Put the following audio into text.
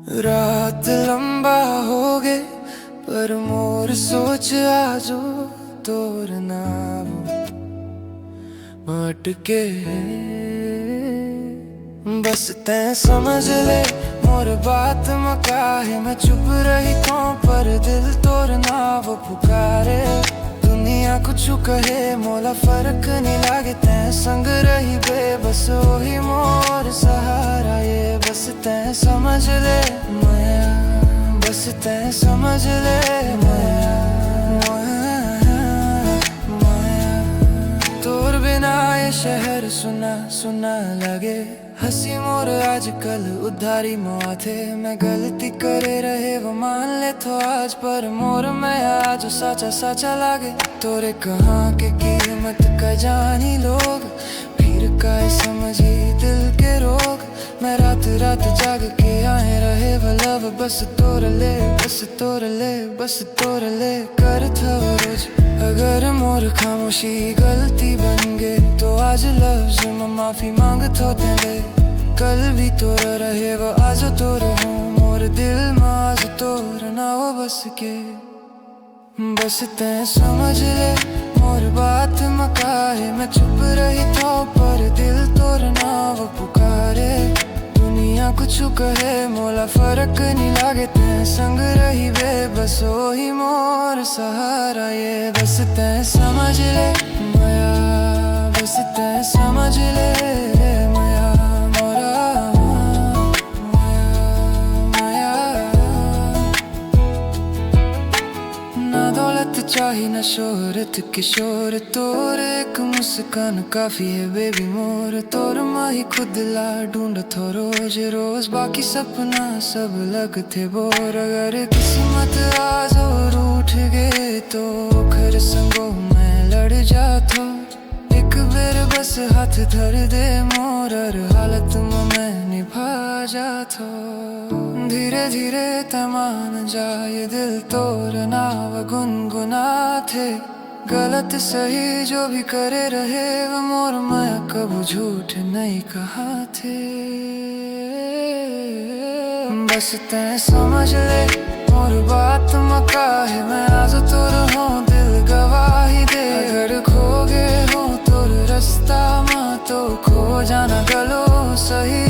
रात लंबा हो गे पर मोर सोच आजो तोर नाम मटके बस तैं समझ ले मोर बात मका है। मैं चुप रही तो पर दिल तोर नाव पुकारे। दुनिया कुछ कहे मोला फर्क नहीं लागे, तैं संग रही बेबस वही मोर सहारा। ये बस तैं समझ ले माया, बस तैं समझ ले माया, माया। तोर बिना ये शहर सुना सुना लगे। हंसी मोर आजकल उधारी मुआ थे। मैं गलती करे रहे वो मान ले तो आज, पर मोर मैं आज साचा साचा लागे। तोरे कहाँ के कीमत का जानी लोग, फिर का समझी दिल के रोग। मैं रात रात जाग के आए रहे वलव, बस तोर ले बस तोर ले बस तोर ले कर था रोज। अगर मोर खामोशी गलती बन गए तो आज लफ्ज में माफी मांग तो दे। कल भी तोर रहे वो आज तोर हूँ, मोर दिल में आज तोर ना वो बस के। बस तैं समझ ले मोर बात मका है। मैं चुप रही तो पर दिल तोर ना वो पुकारे। दुनिया कुछ कहे मोला फर्क नहीं लागे, तैं संग रही बेबस वही मोर सहारा। ये बस तैं समझ ले माया, बस तैं समझ ले माया, मोरा माया, माया। ना दौलत चाही ना शोहरत किशोर, तोर एक मुस्कान काफी है बेबी मोर। तोर माही खुद ला ढूंढ थो रोज रोज, बाकी सपना सब लग थे बोर। अगर किस्मत आज और रूठ गए तो खर संगो मैं लड़ जातो। एक बेर बस हाथ धर दे मोर, हालत में मैं निभा जातो। धीरे धीरे तमान जाए दिल तोर नाव गुनगुना थे। गलत सही जो भी करे रहे वो मोर माया, कब झूठ नहीं कहा थे। बस तैं समझ ले मोर बात मका है। मैं आज तोर हूँ दिल गवाही दे। अगर खो गए हो तोर रास्ता माँ तो खो जाना गलो सही।